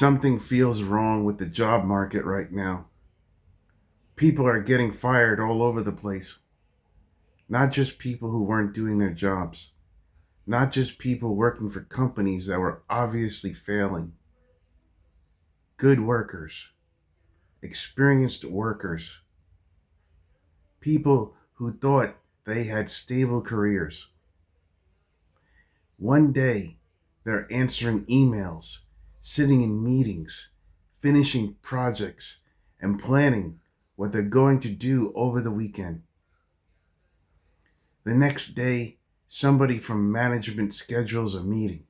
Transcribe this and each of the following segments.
Something feels wrong with the job market right now. People are getting fired all over the place. Not just people who weren't doing their jobs. Not just people working for companies that were obviously failing. Good workers, experienced workers, people who thought they had stable careers. One day, they're answering emails, sitting in meetings, finishing projects, and planning what they're going to do over the weekend. The next day, somebody from management schedules a meeting,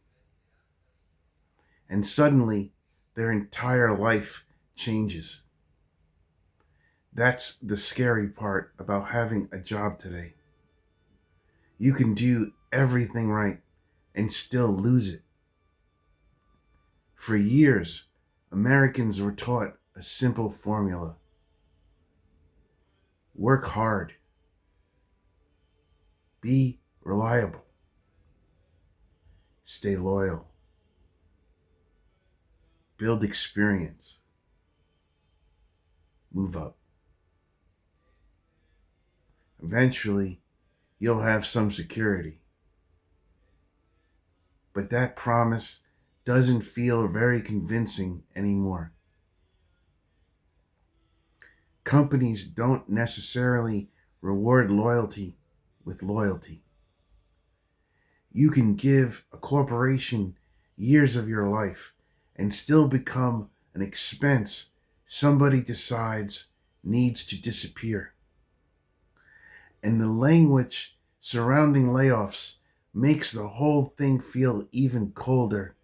and suddenly their entire life changes. That's the scary part about having a job today. You can do everything right and still lose it. For years, Americans were taught a simple formula: work hard, be reliable, stay loyal, build experience, move up. Eventually, you'll have some security. But that promise doesn't feel very convincing anymore. Companies don't necessarily reward loyalty with loyalty. You can give a corporation years of your life and still become an expense somebody decides needs to disappear. And the language surrounding layoffs makes the whole thing feel even colder.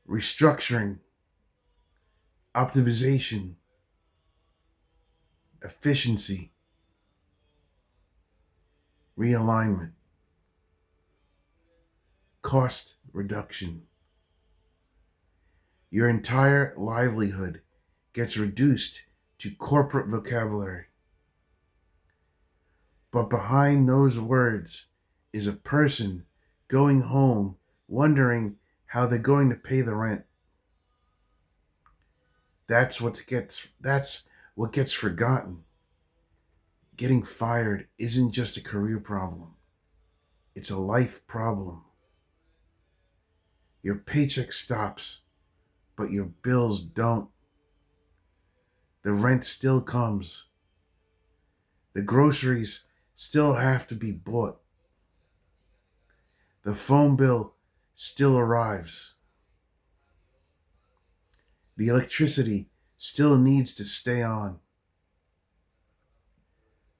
Restructuring, optimization, efficiency, realignment, cost reduction. Your entire livelihood gets reduced to corporate vocabulary. But behind those words is a person going home wondering how they're going to pay the rent. That's what gets forgotten. Getting fired isn't just a career problem. It's a life problem. Your paycheck stops, but your bills don't. The rent still comes. The groceries still have to be bought. The phone bill still arrives. The electricity still needs to stay on.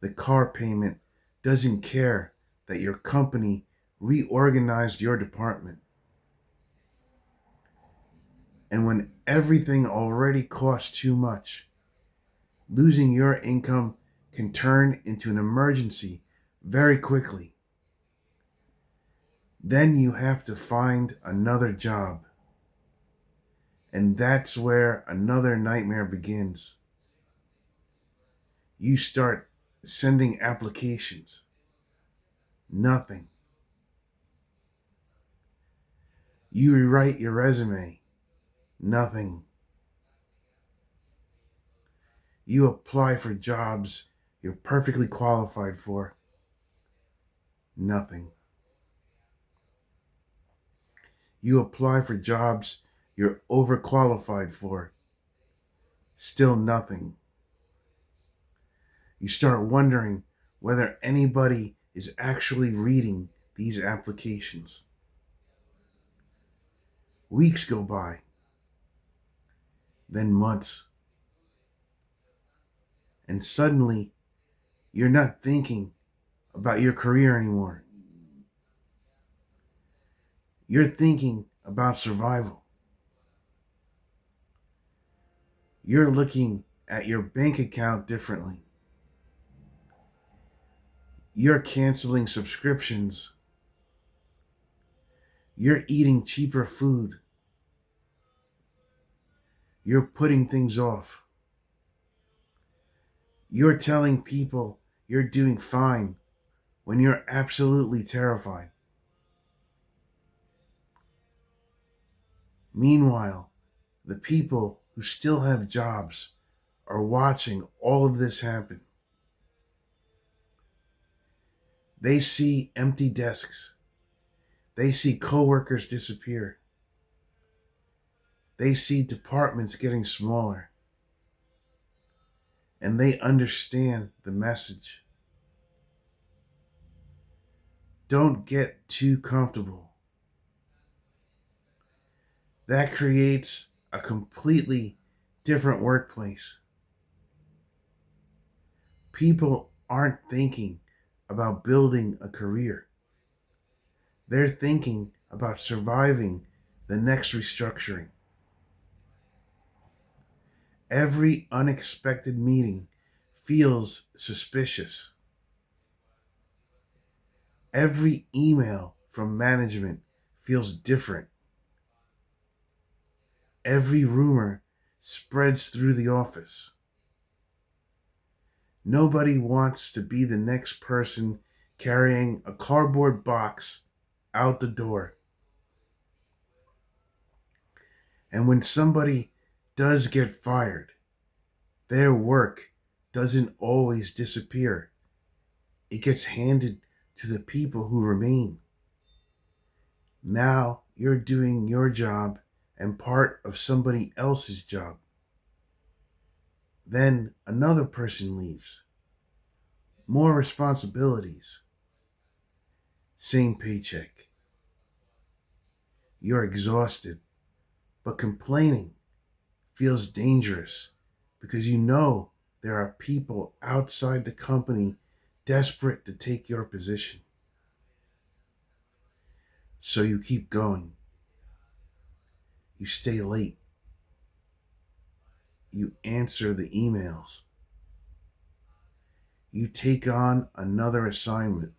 The car payment doesn't care that your company reorganized your department. And when everything already costs too much, losing your income can turn into an emergency very quickly. Then you have to find another job. And that's where another nightmare begins. You start sending applications. Nothing. You rewrite your resume. Nothing. You apply for jobs you're perfectly qualified for. Nothing. You apply for jobs you're overqualified for. Still nothing. You start wondering whether anybody is actually reading these applications. Weeks go by, then months, and suddenly you're not thinking about your career anymore. You're thinking about survival. You're looking at your bank account differently. You're canceling subscriptions. You're eating cheaper food. You're putting things off. You're telling people you're doing fine when you're absolutely terrified. Meanwhile, the people who still have jobs are watching all of this happen. They see empty desks. They see coworkers disappear. They see departments getting smaller. And they understand the message. Don't get too comfortable. That creates a completely different workplace. People aren't thinking about building a career. They're thinking about surviving the next restructuring. Every unexpected meeting feels suspicious. Every email from management feels different. Every rumor spreads through the office. Nobody wants to be the next person carrying a cardboard box out the door. And when somebody does get fired, their work doesn't always disappear. It gets handed to the people who remain. Now you're doing your job and part of somebody else's job. Then another person leaves. More responsibilities. Same paycheck. You're exhausted, but complaining feels dangerous because you know there are people outside the company desperate to take your position. So you keep going. You stay late. You answer the emails. You take on another assignment.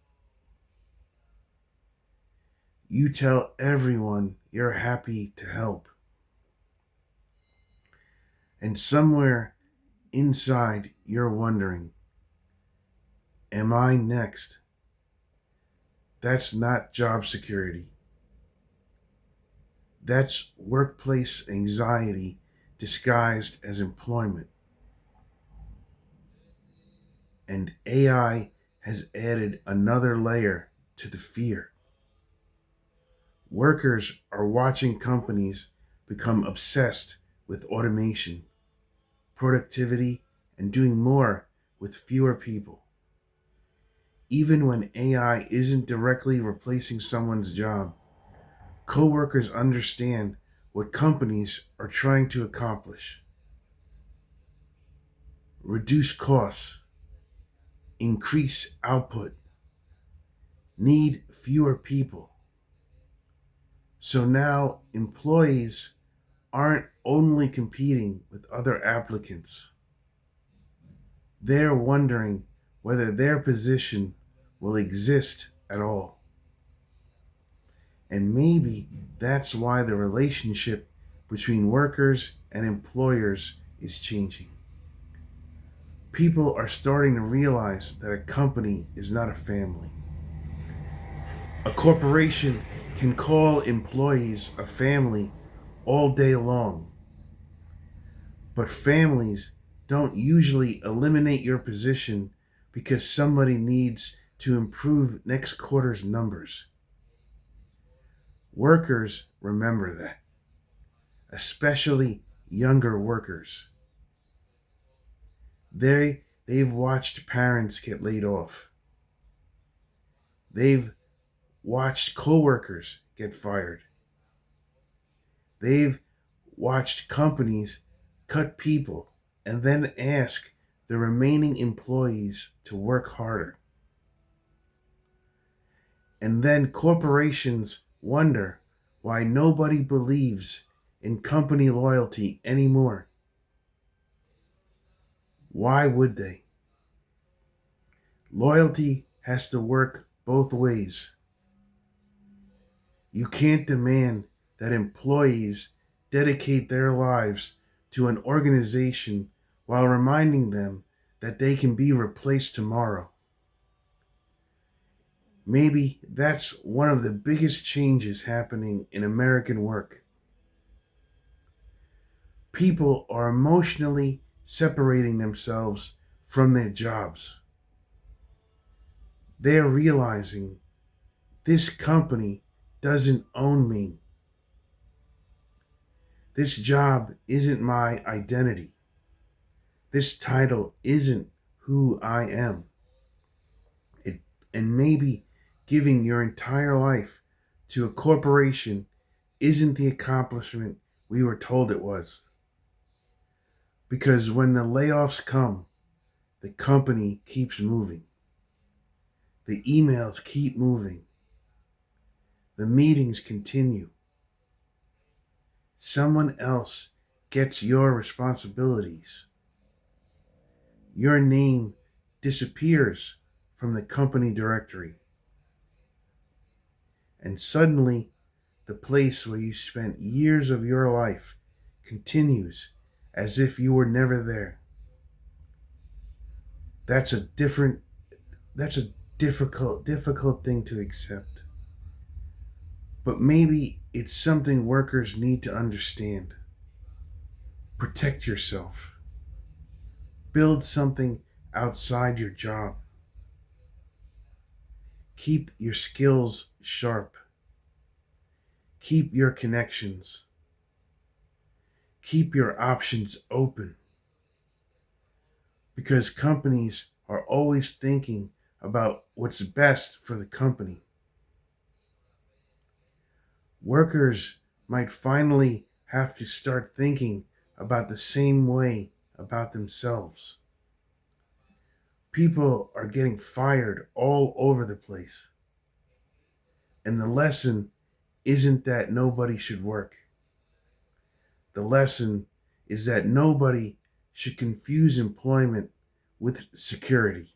You tell everyone you're happy to help. And somewhere inside, you're wondering, am I next? That's not job security. That's workplace anxiety disguised as employment. And AI has added another layer to the fear. Workers are watching companies become obsessed with automation, productivity, and doing more with fewer people. Even when AI isn't directly replacing someone's job, coworkers understand what companies are trying to accomplish. Reduce costs, increase output, need fewer people. So now employees aren't only competing with other applicants, they're wondering whether their position will exist at all. And maybe that's why the relationship between workers and employers is changing. People are starting to realize that a company is not a family. A corporation can call employees a family all day long, but families don't usually eliminate your position because somebody needs to improve next quarter's numbers. Workers remember that, especially younger workers. They've watched parents get laid off. They've watched coworkers get fired. They've watched companies cut people and then ask the remaining employees to work harder. And then corporations wonder why nobody believes in company loyalty anymore. Why would they? Loyalty has to work both ways. You can't demand that employees dedicate their lives to an organization while reminding them that they can be replaced tomorrow. Maybe that's one of the biggest changes happening in American work. People are emotionally separating themselves from their jobs. They're realizing this company doesn't own me. This job isn't my identity. This title isn't who I am. It, and maybe giving your entire life to a corporation isn't the accomplishment we were told it was. Because when the layoffs come, the company keeps moving. The emails keep moving. The meetings continue. Someone else gets your responsibilities. Your name disappears from the company directory. And suddenly, the place where you spent years of your life continues as if you were never there. That's a difficult thing to accept. But maybe it's something workers need to understand. Protect yourself. Build something outside your job. Keep your skills sharp. Keep your connections. Keep your options open. Because companies are always thinking about what's best for the company. Workers might finally have to start thinking about the same way about themselves. People are getting fired all over the place. And the lesson isn't that nobody should work. The lesson is that nobody should confuse employment with security.